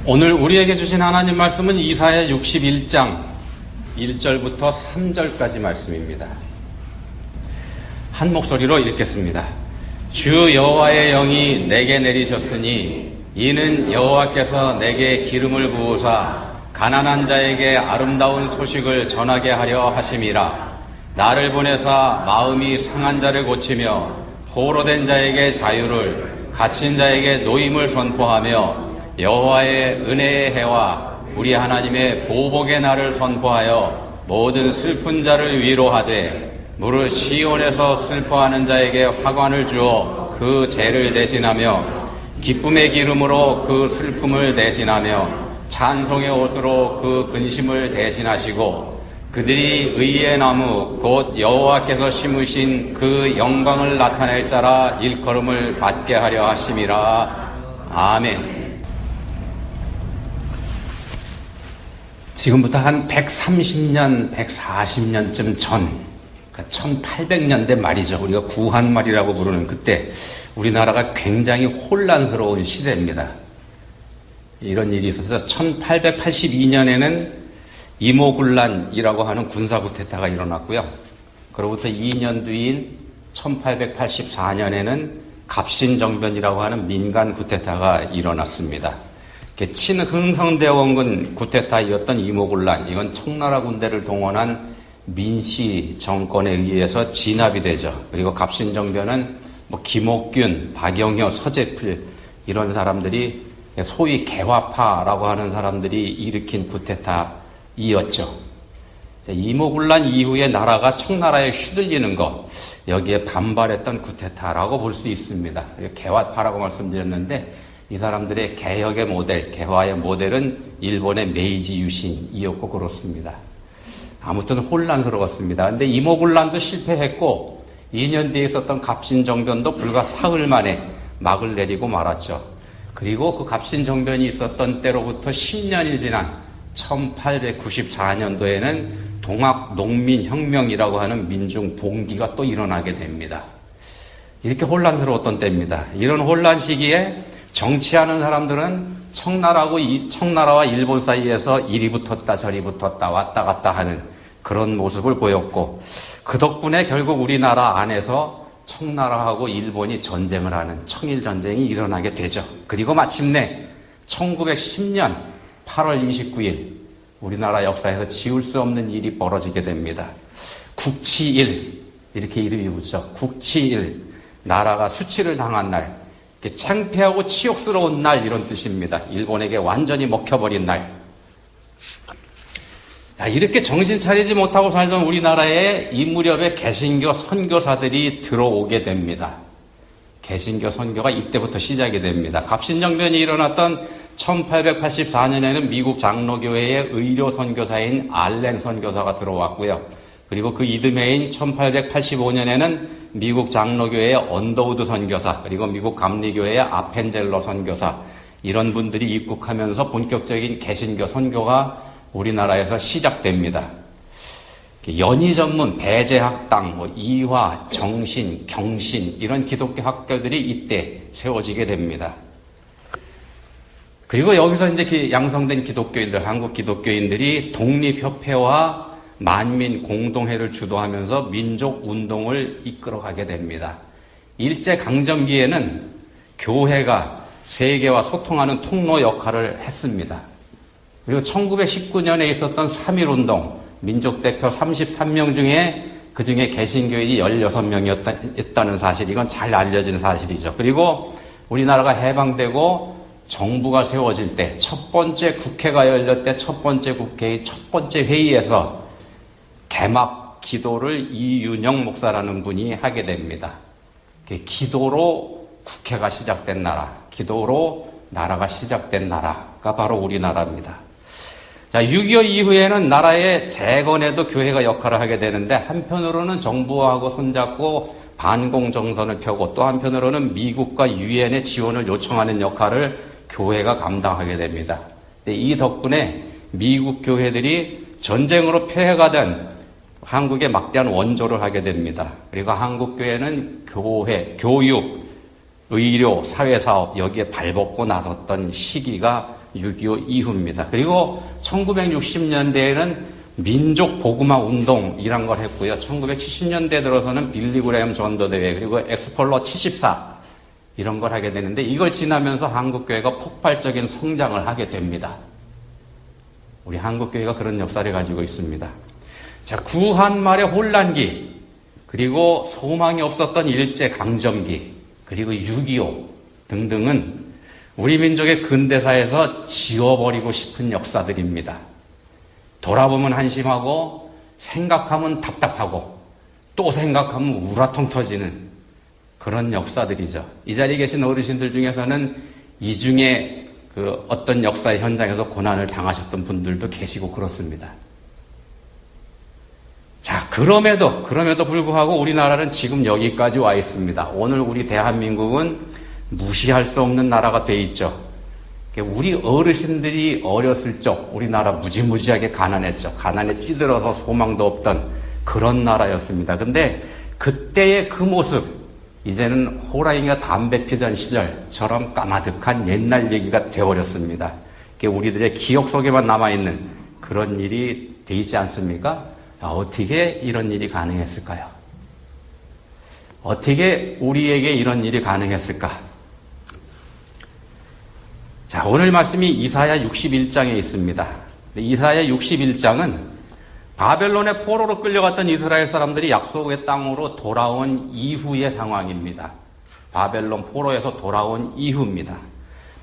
오늘 우리에게 주신 하나님 말씀은 이사야 61장 1절부터 3절까지 말씀입니다. 한 목소리로 읽겠습니다. 주 여호와의 영이 내게 내리셨으니 이는 여호와께서 내게 기름을 부으사 가난한 자에게 아름다운 소식을 전하게 하려 하심이라. 나를 보내사 마음이 상한 자를 고치며 포로된 자에게 자유를, 갇힌 자에게 노임을 선포하며 여호와의 은혜의 해와 우리 하나님의 보복의 날을 선포하여 모든 슬픈 자를 위로하되 무릇 시온에서 슬퍼하는 자에게 화관을 주어 그 죄를 대신하며 기쁨의 기름으로 그 슬픔을 대신하며 찬송의 옷으로 그 근심을 대신하시고 그들이 의의 나무 곧 여호와께서 심으신 그 영광을 나타낼 자라 일컬음을 받게 하려 하심이라. 아멘. 지금부터 한 130년, 140년쯤 전, 1800년대 말이죠. 우리가 구한말이라고 부르는 그때 우리나라가 굉장히 혼란스러운 시대입니다. 이런 일이 있어서 1882년에는 이모군란이라고 하는 군사 쿠데타가 일어났고요. 그로부터 2년 뒤인 1884년에는 갑신정변이라고 하는 민간 쿠데타가 일어났습니다. 친흥성대원군 쿠데타이었던 이모군란, 이건 청나라 군대를 동원한 민씨 정권에 의해서 진압이 되죠. 그리고 갑신정변은 김옥균, 박영효, 서재필 이런 사람들이 소위 개화파라고 하는 사람들이 일으킨 쿠데타이었죠. 이모군란 이후에 나라가 청나라에 휘둘리는 것, 여기에 반발했던 쿠데타라고 볼 수 있습니다. 개화파라고 말씀드렸는데 이 사람들의 개혁의 모델, 개화의 모델은 일본의 메이지 유신이었고 그렇습니다. 아무튼 혼란스러웠습니다. 근데 이모군란도 실패했고 2년 뒤에 있었던 갑신정변도 불과 사흘 만에 막을 내리고 말았죠. 그리고 그 갑신정변이 있었던 때로부터 10년이 지난 1894년도에는 동학농민혁명이라고 하는 민중봉기가 또 일어나게 됩니다. 이렇게 혼란스러웠던 때입니다. 이런 혼란 시기에 정치하는 사람들은 청나라와 일본 사이에서 이리 붙었다 저리 붙었다 왔다 갔다 하는 그런 모습을 보였고 그 덕분에 결국 우리나라 안에서 청나라하고 일본이 전쟁을 하는 청일전쟁이 일어나게 되죠. 그리고 마침내 1910년 8월 29일 우리나라 역사에서 지울 수 없는 일이 벌어지게 됩니다. 국치일, 이렇게 이름이 붙죠. 국치일, 나라가 수치를 당한 날, 창피하고 치욕스러운 날, 이런 뜻입니다. 일본에게 완전히 먹혀버린 날. 이렇게 정신 차리지 못하고 살던 우리나라에 이 무렵에 개신교 선교사들이 들어오게 됩니다. 개신교 선교가 이때부터 시작이 됩니다. 갑신정변이 일어났던 1884년에는 미국 장로교회의 의료 선교사인 알렌 선교사가 들어왔고요. 그리고 그 이듬해인 1885년에는 미국 장로교회의 언더우드 선교사, 그리고 미국 감리교회의 아펜젤러 선교사, 이런 분들이 입국하면서 본격적인 개신교 선교가 우리나라에서 시작됩니다. 연희 전문, 배제학당, 이화, 정신, 경신, 이런 기독교 학교들이 이때 세워지게 됩니다. 그리고 여기서 이제 양성된 기독교인들, 한국 기독교인들이 독립협회와 만민 공동회를 주도하면서 민족 운동을 이끌어가게 됩니다. 일제강점기에는 교회가 세계와 소통하는 통로 역할을 했습니다. 그리고 1919년에 있었던 3.1운동, 민족대표 33명 중에 그 중에 개신교인이 16명이었다는 사실, 이건 잘 알려진 사실이죠. 그리고 우리나라가 해방되고 정부가 세워질 때, 첫 번째 국회가 열릴 때 첫 번째 국회의 첫 번째 회의에서 개막 기도를 이윤영 목사라는 분이 하게 됩니다. 기도로 국회가 시작된 나라, 기도로 나라가 시작된 나라가 바로 우리나라입니다. 자, 6.25 이후에는 나라의 재건에도 교회가 역할을 하게 되는데 한편으로는 정부하고 손잡고 반공정선을 펴고 또 한편으로는 미국과 유엔의 지원을 요청하는 역할을 교회가 감당하게 됩니다. 이 덕분에 미국 교회들이 전쟁으로 패해가던 한국에 막대한 원조를 하게 됩니다. 그리고 한국교회는 교회, 교육, 의료, 사회사업 여기에 발벗고 나섰던 시기가 6.25 이후입니다. 그리고 1960년대에는 민족 복음화 운동이란 걸 했고요. 1970년대 들어서는 빌리그레엄 전도대회 그리고 엑스폴로 74 이런 걸 하게 되는데 이걸 지나면서 한국교회가 폭발적인 성장을 하게 됩니다. 우리 한국교회가 그런 역사를 가지고 있습니다. 자, 구한말의 혼란기, 그리고 소망이 없었던 일제강점기, 그리고 6.25 등등은 우리 민족의 근대사에서 지워버리고 싶은 역사들입니다. 돌아보면 한심하고 생각하면 답답하고 또 생각하면 우라통 터지는 그런 역사들이죠. 이 자리에 계신 어르신들 중에서는 이 중에 그 어떤 역사의 현장에서 고난을 당하셨던 분들도 계시고 그렇습니다. 자, 그럼에도 불구하고 우리나라는 지금 여기까지 와 있습니다. 오늘 우리 대한민국은 무시할 수 없는 나라가 돼 있죠. 우리 어르신들이 어렸을 적 우리나라 무지무지하게 가난했죠. 가난에 찌들어서 소망도 없던 그런 나라였습니다. 근데 그때의 그 모습, 이제는 호랑이가 담배 피던 시절처럼 까마득한 옛날 얘기가 되어버렸습니다. 우리들의 기억 속에만 남아있는 그런 일이 되지 않습니까? 어떻게 이런 일이 가능했을까요? 어떻게 우리에게 이런 일이 가능했을까? 자, 오늘 말씀이 이사야 61장에 있습니다. 이사야 61장은 바벨론의 포로로 끌려갔던 이스라엘 사람들이 약속의 땅으로 돌아온 이후의 상황입니다. 바벨론 포로에서 돌아온 이후입니다.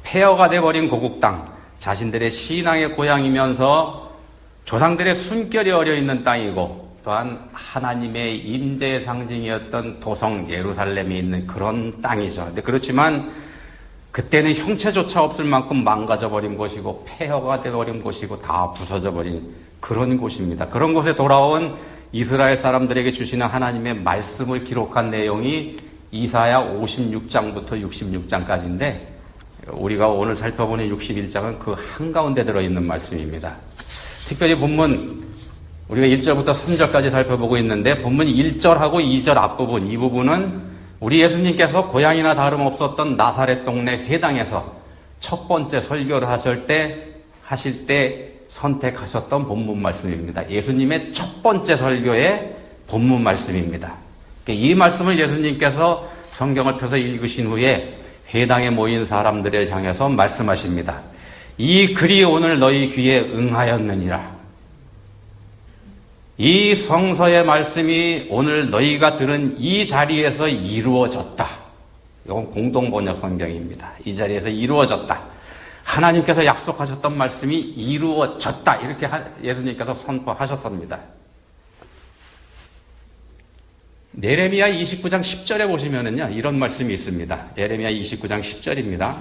폐허가 돼버린 고국 땅, 자신들의 신앙의 고향이면서 조상들의 순결이 어려있는 땅이고 또한 하나님의 임재의 상징이었던 도성 예루살렘이 있는 그런 땅이죠. 근데 그렇지만 그때는 형체조차 없을 만큼 망가져버린 곳이고 폐허가 돼버린 곳이고 다 부서져버린 그런 곳입니다. 그런 곳에 돌아온 이스라엘 사람들에게 주시는 하나님의 말씀을 기록한 내용이 이사야 56장부터 66장까지인데 우리가 오늘 살펴보는 61장은 그 한가운데 들어있는 말씀입니다. 특별히 본문 우리가 1절부터 3절까지 살펴보고 있는데 본문 1절하고 2절 앞부분 이 부분은 우리 예수님께서 고향이나 다름없었던 나사렛 동네 회당에서 첫 번째 설교를 하실 때 선택하셨던 본문 말씀입니다. 예수님의 첫 번째 설교의 본문 말씀입니다. 이 말씀을 예수님께서 성경을 펴서 읽으신 후에 회당에 모인 사람들을 향해서 말씀하십니다. 이 글이 오늘 너희 귀에 응하였느니라. 이 성서의 말씀이 오늘 너희가 들은 이 자리에서 이루어졌다. 이건 공동번역 성경입니다. 이 자리에서 이루어졌다. 하나님께서 약속하셨던 말씀이 이루어졌다. 이렇게 예수님께서 선포하셨습니다. 예레미야 29장 10절에 보시면은요, 이런 말씀이 있습니다. 예레미야 29장 10절입니다.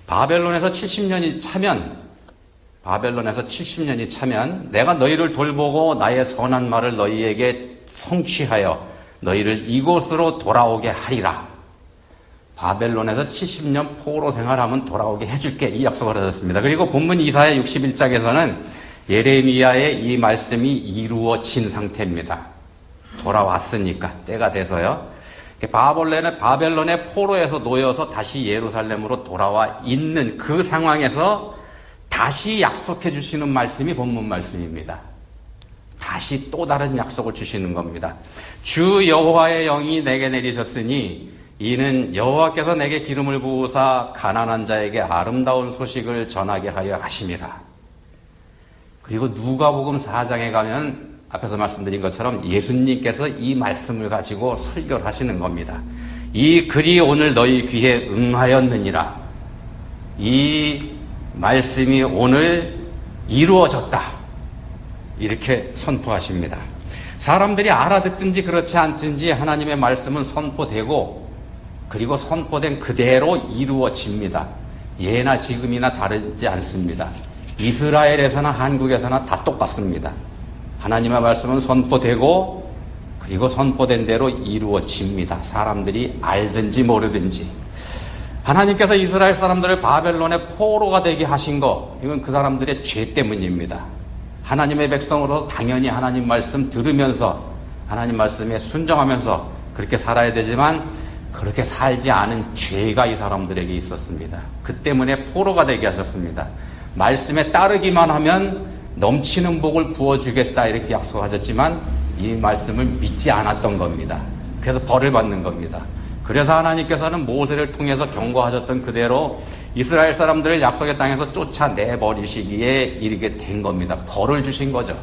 바벨론에서 70년이 차면 내가 너희를 돌보고 나의 선한 말을 너희에게 성취하여 너희를 이곳으로 돌아오게 하리라. 바벨론에서 70년 포로 생활하면 돌아오게 해줄게. 이 약속을 하셨습니다. 그리고 본문 이사야 61장에서는 예레미야의 이 말씀이 이루어진 상태입니다. 돌아왔으니까 때가 돼서요. 바벨론의 포로에서 놓여서 다시 예루살렘으로 돌아와 있는 그 상황에서 다시 약속해 주시는 말씀이 본문 말씀입니다. 다시 또 다른 약속을 주시는 겁니다. 주 여호와의 영이 내게 내리셨으니 이는 여호와께서 내게 기름을 부으사 가난한 자에게 아름다운 소식을 전하게 하려 하심이라. 그리고 누가복음 4장에 가면 앞에서 말씀드린 것처럼 예수님께서 이 말씀을 가지고 설교를 하시는 겁니다. 이 글이 오늘 너희 귀에 응하였느니라. 이 말씀이 오늘 이루어졌다. 이렇게 선포하십니다. 사람들이 알아듣든지 그렇지 않든지 하나님의 말씀은 선포되고 그리고 선포된 그대로 이루어집니다. 예나 지금이나 다르지 않습니다. 이스라엘에서나 한국에서나 다 똑같습니다. 하나님의 말씀은 선포되고 그리고 선포된 대로 이루어집니다. 사람들이 알든지 모르든지. 하나님께서 이스라엘 사람들을 바벨론의 포로가 되게 하신 거, 이건 그 사람들의 죄 때문입니다. 하나님의 백성으로 당연히 하나님 말씀 들으면서 하나님 말씀에 순종하면서 그렇게 살아야 되지만 그렇게 살지 않은 죄가 이 사람들에게 있었습니다. 그 때문에 포로가 되게 하셨습니다. 말씀에 따르기만 하면 넘치는 복을 부어주겠다 이렇게 약속하셨지만 이 말씀을 믿지 않았던 겁니다. 그래서 벌을 받는 겁니다. 그래서 하나님께서는 모세를 통해서 경고하셨던 그대로 이스라엘 사람들을 약속의 땅에서 쫓아내버리시기에 이르게 된 겁니다. 벌을 주신 거죠.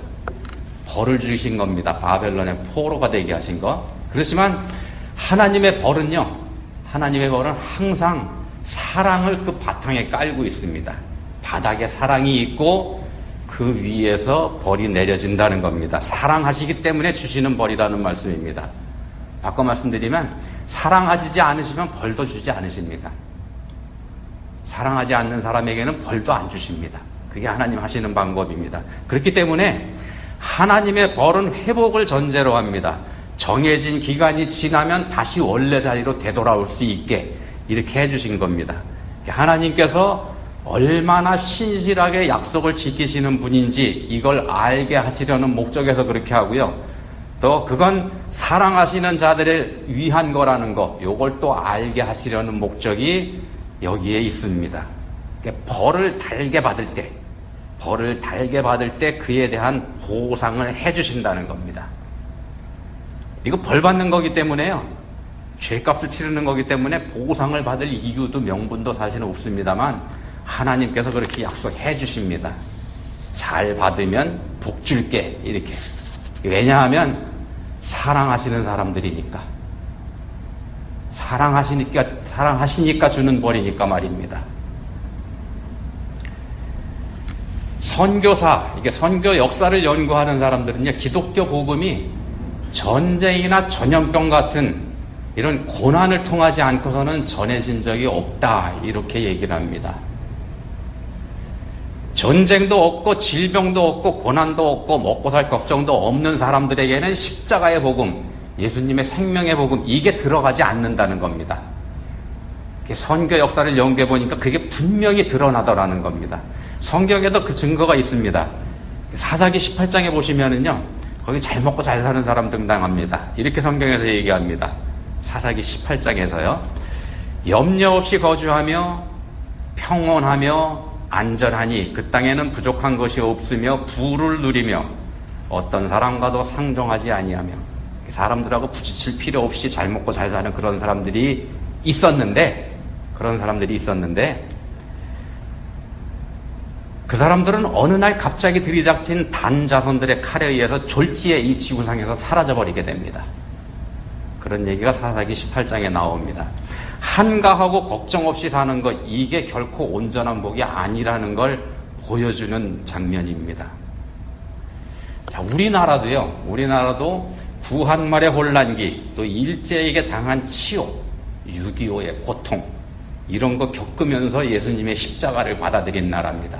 벌을 주신 겁니다. 바벨론의 포로가 되게 하신 거. 그렇지만 하나님의 벌은요, 하나님의 벌은 항상 사랑을 그 바탕에 깔고 있습니다. 바닥에 사랑이 있고 그 위에서 벌이 내려진다는 겁니다. 사랑하시기 때문에 주시는 벌이라는 말씀입니다. 바꿔 말씀드리면 사랑하시지 않으시면 벌도 주지 않으십니다. 사랑하지 않는 사람에게는 벌도 안 주십니다. 그게 하나님 하시는 방법입니다. 그렇기 때문에 하나님의 벌은 회복을 전제로 합니다. 정해진 기간이 지나면 다시 원래 자리로 되돌아올 수 있게 이렇게 해주신 겁니다. 하나님께서 얼마나 신실하게 약속을 지키시는 분인지 이걸 알게 하시려는 목적에서 그렇게 하고요. 또 그건 사랑하시는 자들을 위한 거라는 거, 요걸 또 알게 하시려는 목적이 여기에 있습니다. 벌을 달게 받을 때 그에 대한 보상을 해주신다는 겁니다. 이거 벌 받는 거기 때문에요. 죄값을 치르는 거기 때문에 보상을 받을 이유도 명분도 사실은 없습니다만 하나님께서 그렇게 약속해 주십니다. 잘 받으면 복 줄게 이렇게. 왜냐하면 사랑하시는 사람들이니까. 사랑하시니까 주는 벌이니까 말입니다. 선교사, 이게 선교 역사를 연구하는 사람들은요, 기독교 복음이 전쟁이나 전염병 같은 이런 고난을 통하지 않고서는 전해진 적이 없다 이렇게 얘기를 합니다. 전쟁도 없고 질병도 없고 고난도 없고 먹고 살 걱정도 없는 사람들에게는 십자가의 복음, 예수님의 생명의 복음, 이게 들어가지 않는다는 겁니다. 선교 역사를 연구해 보니까 그게 분명히 드러나더라는 겁니다. 성경에도 그 증거가 있습니다. 사사기 18장에 보시면은요, 거기 잘 먹고 잘 사는 사람 등장합니다. 이렇게 성경에서 얘기합니다. 사사기 18장에서요. 염려 없이 거주하며 평온하며 안전하니 그 땅에는 부족한 것이 없으며 부를 누리며 어떤 사람과도 상종하지 아니하며, 사람들하고 부딪힐 필요 없이 잘 먹고 잘 사는 그런 사람들이 있었는데 그 사람들은 어느 날 갑자기 들이닥친 단 자손들의 칼에 의해서 졸지에 이 지구상에서 사라져버리게 됩니다. 그런 얘기가 사사기 18장에 나옵니다. 한가하고 걱정 없이 사는 것, 이게 결코 온전한 복이 아니라는 걸 보여주는 장면입니다. 자, 우리나라도 구한말의 혼란기, 또 일제에게 당한 치욕, 6.25의 고통, 이런 거 겪으면서 예수님의 십자가를 받아들인 나라입니다.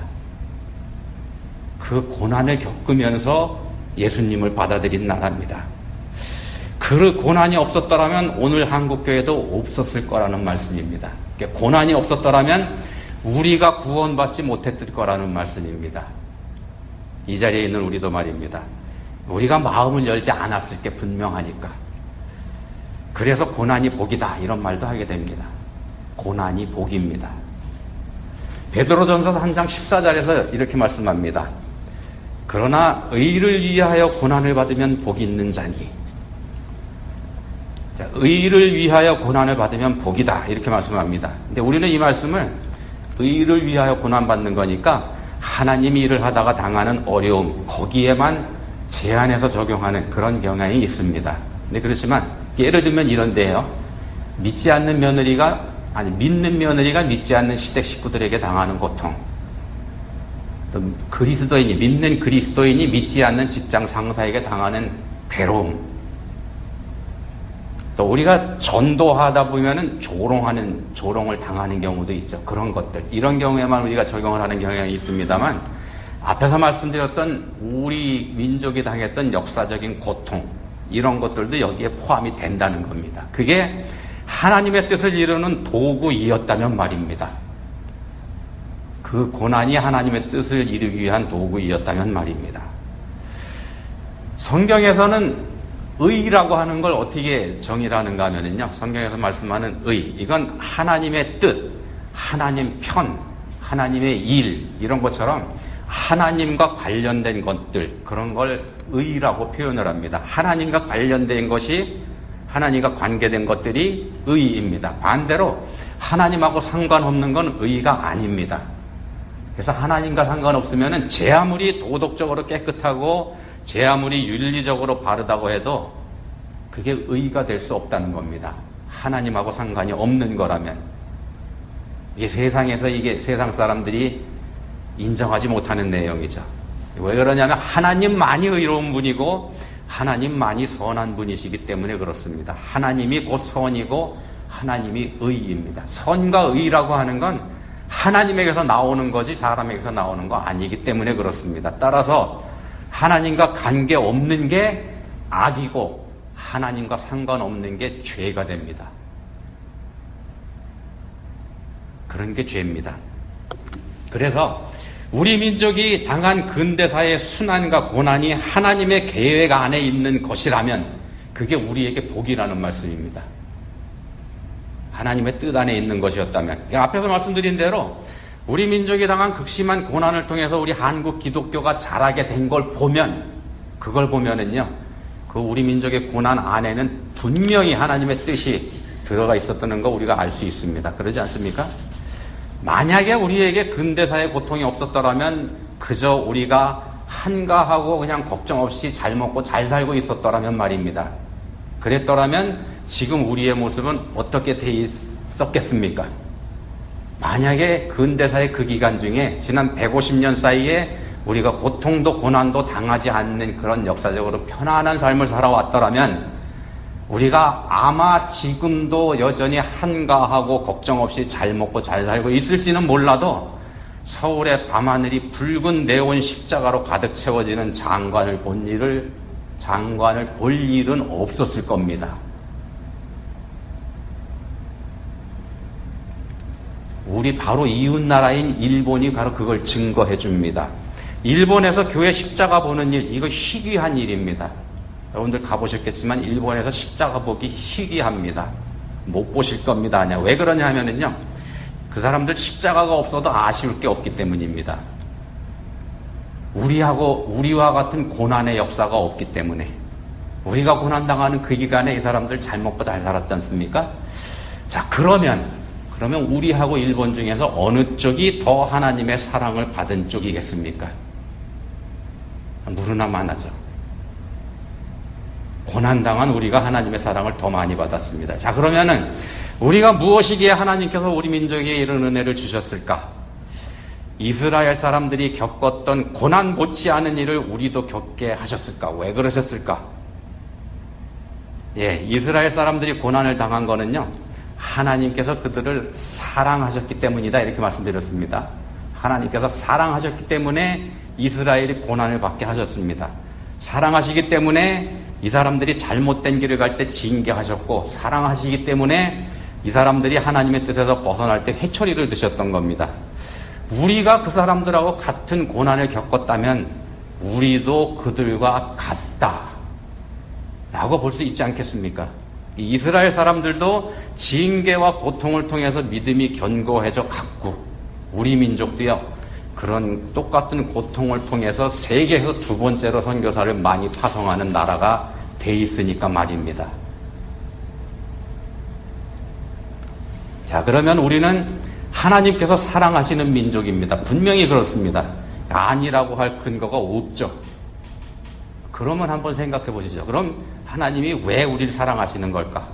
그 고난을 겪으면서 예수님을 받아들인 나라입니다. 그 고난이 없었더라면 오늘 한국교회도 없었을 거라는 말씀입니다. 고난이 없었더라면 우리가 구원받지 못했을 거라는 말씀입니다. 이 자리에 있는 우리도 말입니다. 우리가 마음을 열지 않았을 게 분명하니까. 그래서 고난이 복이다 이런 말도 하게 됩니다. 고난이 복입니다. 베드로전서 3장 14절에서 이렇게 말씀합니다. 그러나 의를 위하여 고난을 받으면 복이 있는 자니. 자, 의를 위하여 고난을 받으면 복이다 이렇게 말씀합니다. 근데 우리는 이 말씀을 의를 위하여 고난받는 거니까 하나님이 일을 하다가 당하는 어려움, 거기에만 제한해서 적용하는 그런 경향이 있습니다. 근데 그렇지만 예를 들면 이런데요. 믿는 며느리가 믿지 않는 시댁 식구들에게 당하는 고통, 또 믿는 그리스도인이 믿지 않는 직장 상사에게 당하는 괴로움, 또 우리가 전도하다 보면은 조롱을 당하는 경우도 있죠. 그런 것들, 이런 경우에만 우리가 적용을 하는 경향이 있습니다만, 앞에서 말씀드렸던 우리 민족이 당했던 역사적인 고통, 이런 것들도 여기에 포함이 된다는 겁니다. 그게 하나님의 뜻을 이루는 도구이었다면 말입니다. 그 고난이 하나님의 뜻을 이루기 위한 도구이었다면 말입니다. 성경에서는 의라고 하는 걸 어떻게 정의를 하는가 하면요. 성경에서 말씀하는 의, 이건 하나님의 뜻, 하나님 편, 하나님의 일, 이런 것처럼 하나님과 관련된 것들, 그런 걸 의라고 표현을 합니다. 하나님과 관련된 것이, 하나님과 관계된 것들이 의입니다. 반대로 하나님하고 상관없는 건 의가 아닙니다. 그래서 하나님과 상관없으면 제 아무리 도덕적으로 깨끗하고 제 아무리 윤리적으로 바르다고 해도 그게 의가 될 수 없다는 겁니다. 하나님하고 상관이 없는 거라면. 이게 세상에서 이게 세상 사람들이 인정하지 못하는 내용이죠. 왜 그러냐면 하나님만이 의로운 분이고 하나님만이 선한 분이시기 때문에 그렇습니다. 하나님이 곧 선이고 하나님이 의입니다. 선과 의라고 하는 건 하나님에게서 나오는 거지 사람에게서 나오는 거 아니기 때문에 그렇습니다. 따라서 하나님과 관계없는 게 악이고 하나님과 상관없는 게 죄가 됩니다. 그런 게 죄입니다. 그래서 우리 민족이 당한 근대사의 순환과 고난이 하나님의 계획 안에 있는 것이라면 그게 우리에게 복이라는 말씀입니다. 하나님의 뜻 안에 있는 것이었다면. 앞에서 말씀드린 대로 우리 민족이 당한 극심한 고난을 통해서 우리 한국 기독교가 자라게 된 걸 보면, 그걸 보면은요, 그 우리 민족의 고난 안에는 분명히 하나님의 뜻이 들어가 있었다는 거 우리가 알 수 있습니다. 그러지 않습니까? 만약에 우리에게 근대사의 고통이 없었더라면 그저 우리가 한가하고 그냥 걱정 없이 잘 먹고 잘 살고 있었더라면 말입니다. 그랬더라면 지금 우리의 모습은 어떻게 돼 있었겠습니까? 만약에 근대사의 그 기간 중에 지난 150년 사이에 우리가 고통도 고난도 당하지 않는 그런 역사적으로 편안한 삶을 살아왔더라면 우리가 아마 지금도 여전히 한가하고 걱정 없이 잘 먹고 잘 살고 있을지는 몰라도 서울의 밤하늘이 붉은 네온 십자가로 가득 채워지는 장관을 볼 일은 없었을 겁니다. 우리 바로 이웃나라인 일본이 바로 그걸 증거해 줍니다. 일본에서 교회 십자가 보는 일, 이거 희귀한 일입니다. 여러분들 가보셨겠지만 일본에서 십자가 보기 희귀합니다. 못 보실 겁니다. 아니야. 왜 그러냐 하면은요, 그 사람들 십자가가 없어도 아쉬울 게 없기 때문입니다. 우리와 같은 고난의 역사가 없기 때문에. 우리가 고난당하는 그 기간에 이 사람들 잘 먹고 잘 살았지 않습니까? 자, 그러면 우리하고 일본 중에서 어느 쪽이 더 하나님의 사랑을 받은 쪽이겠습니까? 무르나 만하죠. 고난당한 우리가 하나님의 사랑을 더 많이 받았습니다. 자, 그러면은 우리가 무엇이기에 하나님께서 우리 민족에게 이런 은혜를 주셨을까? 이스라엘 사람들이 겪었던 고난 못지않은 일을 우리도 겪게 하셨을까? 왜 그러셨을까? 이스라엘 사람들이 고난을 당한 거는요, 하나님께서 그들을 사랑하셨기 때문이다, 이렇게 말씀드렸습니다. 하나님께서 사랑하셨기 때문에 이스라엘이 고난을 받게 하셨습니다. 사랑하시기 때문에 이 사람들이 잘못된 길을 갈 때 징계하셨고, 사랑하시기 때문에 이 사람들이 하나님의 뜻에서 벗어날 때 회초리를 드셨던 겁니다. 우리가 그 사람들하고 같은 고난을 겪었다면 우리도 그들과 같다 라고 볼 수 있지 않겠습니까? 이스라엘 사람들도 징계와 고통을 통해서 믿음이 견고해져 갔고, 우리 민족도요, 그런 똑같은 고통을 통해서 세계에서 두 번째로 선교사를 많이 파송하는 나라가 돼 있으니까 말입니다. 자, 그러면 우리는 하나님께서 사랑하시는 민족입니다. 분명히 그렇습니다. 아니라고 할 근거가 없죠. 그러면 한번 생각해 보시죠. 그럼 하나님이 왜 우리를 사랑하시는 걸까?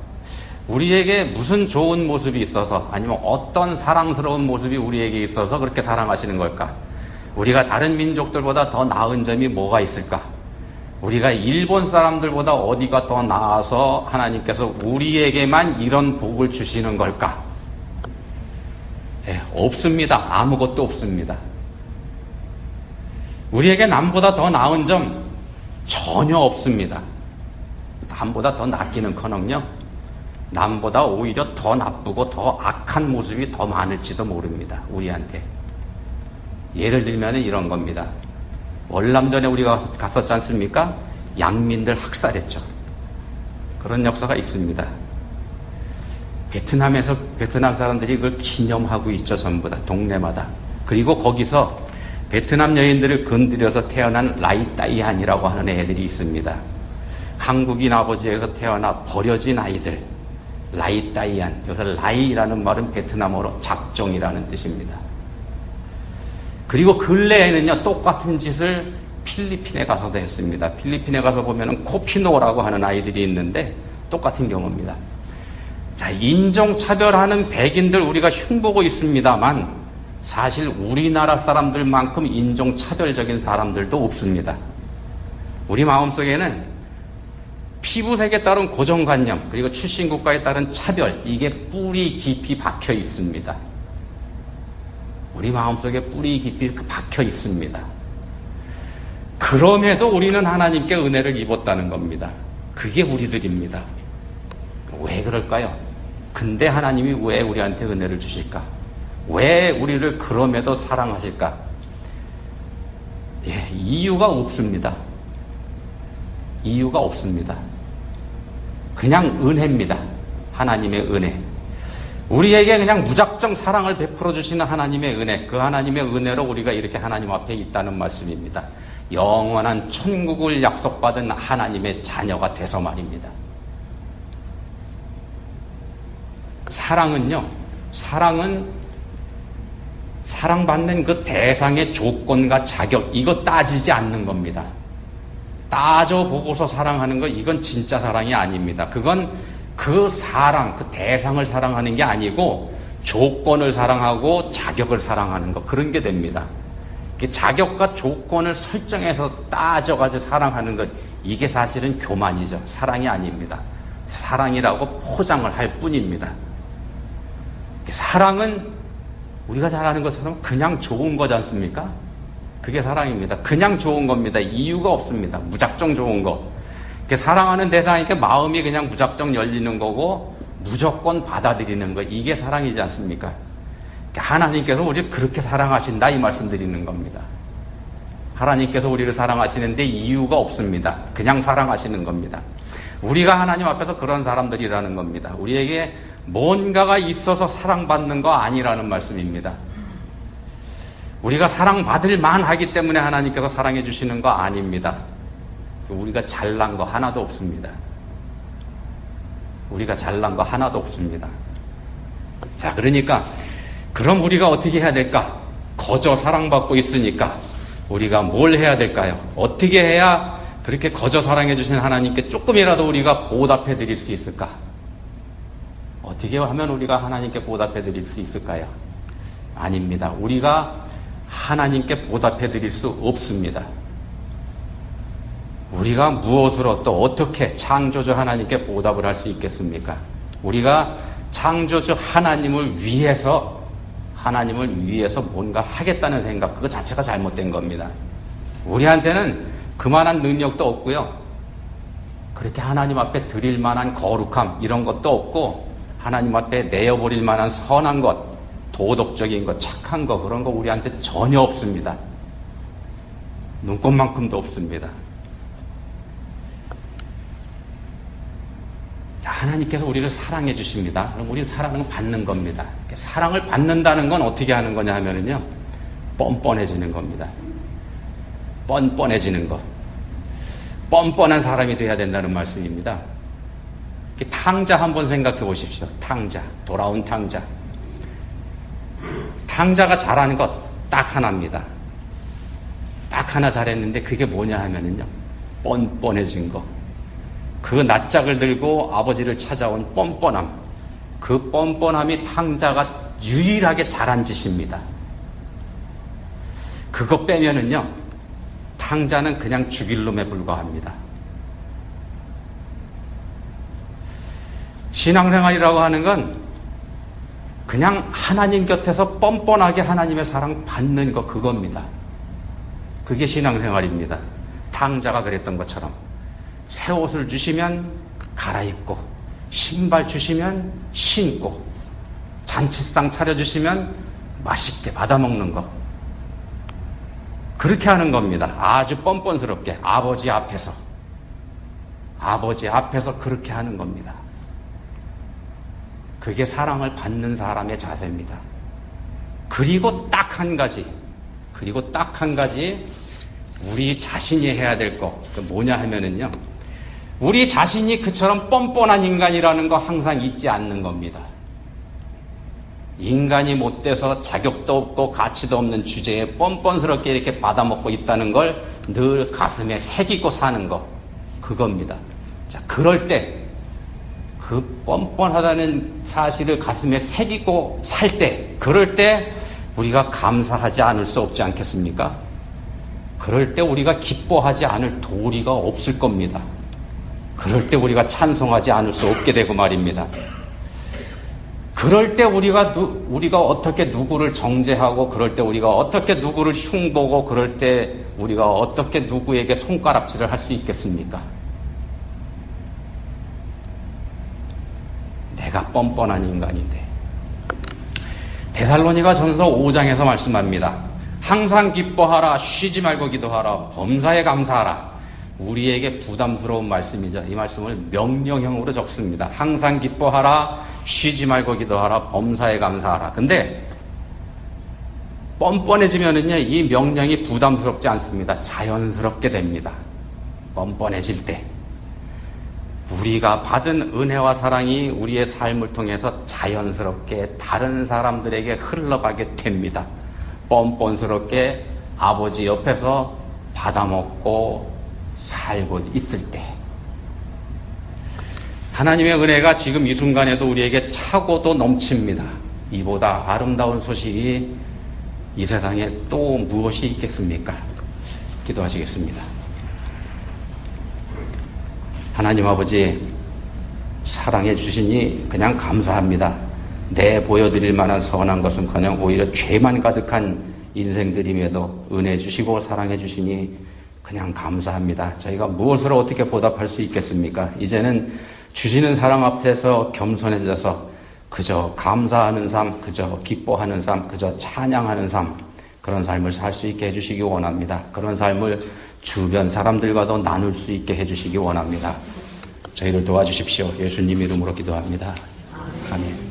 우리에게 무슨 좋은 모습이 있어서, 아니면 어떤 사랑스러운 모습이 우리에게 있어서 그렇게 사랑하시는 걸까? 우리가 다른 민족들보다 더 나은 점이 뭐가 있을까? 우리가 일본 사람들보다 어디가 더 나아서 하나님께서 우리에게만 이런 복을 주시는 걸까? 없습니다. 아무것도 없습니다. 우리에게 남보다 더 나은 점 전혀 없습니다. 남보다 더 낫기는커녕 남보다 오히려 더 나쁘고 더 악한 모습이 더 많을지도 모릅니다. 우리한테. 예를 들면 이런 겁니다. 월남전에 우리가 갔었지 않습니까? 양민들 학살했죠. 그런 역사가 있습니다. 베트남 사람들이 그걸 기념하고 있죠. 전부 다 동네마다. 그리고 거기서 베트남 여인들을 건드려서 태어난 라이따이한이라고 하는 애들이 있습니다. 한국인 아버지에서 태어나 버려진 아이들, 라이따이한. 여기서 라이라는 말은 베트남어로 작종이라는 뜻입니다. 그리고 근래에는요, 똑같은 짓을 필리핀에 가서도 했습니다. 필리핀에 가서 보면은 코피노라고 하는 아이들이 있는데 똑같은 경우입니다. 자, 인종차별하는 백인들 우리가 흉보고 있습니다만 사실 우리나라 사람들만큼 인종차별적인 사람들도 없습니다. 우리 마음속에는 피부색에 따른 고정관념 그리고 출신국가에 따른 차별, 이게 뿌리 깊이 박혀 있습니다. 우리 마음속에 뿌리 깊이 박혀 있습니다. 그럼에도 우리는 하나님께 은혜를 입었다는 겁니다. 그게 우리들입니다. 왜 그럴까요? 근데 하나님이 왜 우리한테 은혜를 주실까? 왜 우리를 그럼에도 사랑하실까? 예, 이유가 없습니다. 이유가 없습니다. 그냥 은혜입니다. 하나님의 은혜. 우리에게 그냥 무작정 사랑을 베풀어 주시는 하나님의 은혜, 그 하나님의 은혜로 우리가 이렇게 하나님 앞에 있다는 말씀입니다. 영원한 천국을 약속받은 하나님의 자녀가 돼서 말입니다. 사랑은요, 사랑은 사랑받는 그 대상의 조건과 자격, 이거 따지지 않는 겁니다. 따져보고서 사랑하는 거, 이건 진짜 사랑이 아닙니다. 그건 그 사랑, 그 대상을 사랑하는 게 아니고 조건을 사랑하고 자격을 사랑하는 거, 그런 게 됩니다. 자격과 조건을 설정해서 따져가지고 사랑하는 것, 이게 사실은 교만이죠. 사랑이 아닙니다. 사랑이라고 포장을 할 뿐입니다. 사랑은 우리가 잘 아는 것처럼 그냥 좋은 거지 않습니까? 그게 사랑입니다. 그냥 좋은 겁니다. 이유가 없습니다. 무작정 좋은 거. 사랑하는 대상에게 마음이 그냥 무작정 열리는 거고 무조건 받아들이는 거, 이게 사랑이지 않습니까? 하나님께서 우리를 그렇게 사랑하신다, 이 말씀드리는 겁니다. 하나님께서 우리를 사랑하시는데 이유가 없습니다. 그냥 사랑하시는 겁니다. 우리가 하나님 앞에서 그런 사람들이라는 겁니다. 우리에게 뭔가가 있어서 사랑받는 거 아니라는 말씀입니다. 우리가 사랑받을 만하기 때문에 하나님께서 사랑해 주시는 거 아닙니다. 우리가 잘난 거 하나도 없습니다. 우리가 잘난 거 하나도 없습니다. 자, 그러니까 그럼 우리가 어떻게 해야 될까? 거저 사랑받고 있으니까 우리가 뭘 해야 될까요? 어떻게 해야 그렇게 거저 사랑해 주신 하나님께 조금이라도 우리가 보답해 드릴 수 있을까? 어떻게 하면 우리가 하나님께 보답해 드릴 수 있을까요? 아닙니다. 우리가 하나님께 보답해 드릴 수 없습니다. 우리가 무엇으로 또 어떻게 창조주 하나님께 보답을 할 수 있겠습니까? 우리가 창조주 하나님을 위해서 뭔가 하겠다는 생각, 그거 자체가 잘못된 겁니다. 우리한테는 그만한 능력도 없고요. 그렇게 하나님 앞에 드릴 만한 거룩함, 이런 것도 없고, 하나님 앞에 내어버릴 만한 선한 것, 도덕적인 것, 착한 것, 그런 거 우리한테 전혀 없습니다. 눈꼽만큼도 없습니다. 자, 하나님께서 우리를 사랑해 주십니다. 그럼 우리는 사랑을 받는 겁니다. 사랑을 받는다는 건 어떻게 하는 거냐 하면은요, 뻔뻔해지는 겁니다. 뻔뻔해지는 거. 뻔뻔한 사람이 돼야 된다는 말씀입니다. 탕자 한번 생각해 보십시오. 탕자, 돌아온 탕자. 탕자가 잘하는 것 딱 하나입니다. 딱 하나 잘했는데 그게 뭐냐 하면은요, 뻔뻔해진 거. 그 낯짝을 들고 아버지를 찾아온 뻔뻔함. 그 뻔뻔함이 탕자가 유일하게 잘한 짓입니다. 그거 빼면은요, 탕자는 그냥 죽일 놈에 불과합니다. 신앙생활이라고 하는 건 그냥 하나님 곁에서 뻔뻔하게 하나님의 사랑 받는 거, 그겁니다. 그게 신앙생활입니다. 탕자가 그랬던 것처럼 새 옷을 주시면 갈아입고, 신발 주시면 신고, 잔치상 차려주시면 맛있게 받아먹는 거, 그렇게 하는 겁니다. 아주 뻔뻔스럽게 아버지 앞에서 그렇게 하는 겁니다. 그게 사랑을 받는 사람의 자세입니다. 그리고 딱 한 가지 우리 자신이 해야 될 거 뭐냐 하면은요, 우리 자신이 그처럼 뻔뻔한 인간이라는 거 항상 잊지 않는 겁니다. 인간이 못돼서 자격도 없고 가치도 없는 주제에 뻔뻔스럽게 이렇게 받아먹고 있다는 걸 늘 가슴에 새기고 사는 거, 그겁니다. 자, 그럴 때 그 뻔뻔하다는 사실을 가슴에 새기고 살 때, 그럴 때 우리가 감사하지 않을 수 없지 않겠습니까? 그럴 때 우리가 기뻐하지 않을 도리가 없을 겁니다. 그럴 때 우리가 찬송하지 않을 수 없게 되고 말입니다. 그럴 때 우리가 어떻게 누구를 정죄하고, 그럴 때 우리가 어떻게 누구를 흉보고, 그럴 때 우리가 어떻게 누구에게 손가락질을 할 수 있겠습니까? 내가 뻔뻔한 인간인데. 데살로니가 전서 5장에서 말씀합니다. 항상 기뻐하라, 쉬지 말고 기도하라, 범사에 감사하라. 우리에게 부담스러운 말씀이죠. 이 말씀을 명령형으로 적습니다. 항상 기뻐하라, 쉬지 말고 기도하라, 범사에 감사하라. 근데 뻔뻔해지면은요, 이 명령이 부담스럽지 않습니다. 자연스럽게 됩니다. 뻔뻔해질 때 우리가 받은 은혜와 사랑이 우리의 삶을 통해서 자연스럽게 다른 사람들에게 흘러가게 됩니다. 뻔뻔스럽게 아버지 옆에서 받아먹고 살고 있을 때 하나님의 은혜가 지금 이 순간에도 우리에게 차고도 넘칩니다. 이보다 아름다운 소식이 이 세상에 또 무엇이 있겠습니까? 기도하시겠습니다. 하나님 아버지, 사랑해 주시니 그냥 감사합니다. 내 보여드릴 만한 선한 것은커녕 오히려 죄만 가득한 인생들임에도 은혜 주시고 사랑해 주시니 그냥 감사합니다. 저희가 무엇으로 어떻게 보답할 수 있겠습니까? 이제는 주시는 사랑 앞에서 겸손해져서 그저 감사하는 삶, 그저 기뻐하는 삶, 그저 찬양하는 삶, 그런 삶을 살 수 있게 해주시기 원합니다. 그런 삶을 주변 사람들과도 나눌 수 있게 해주시기 원합니다. 저희를 도와주십시오. 예수님 이름으로 기도합니다. 아멘.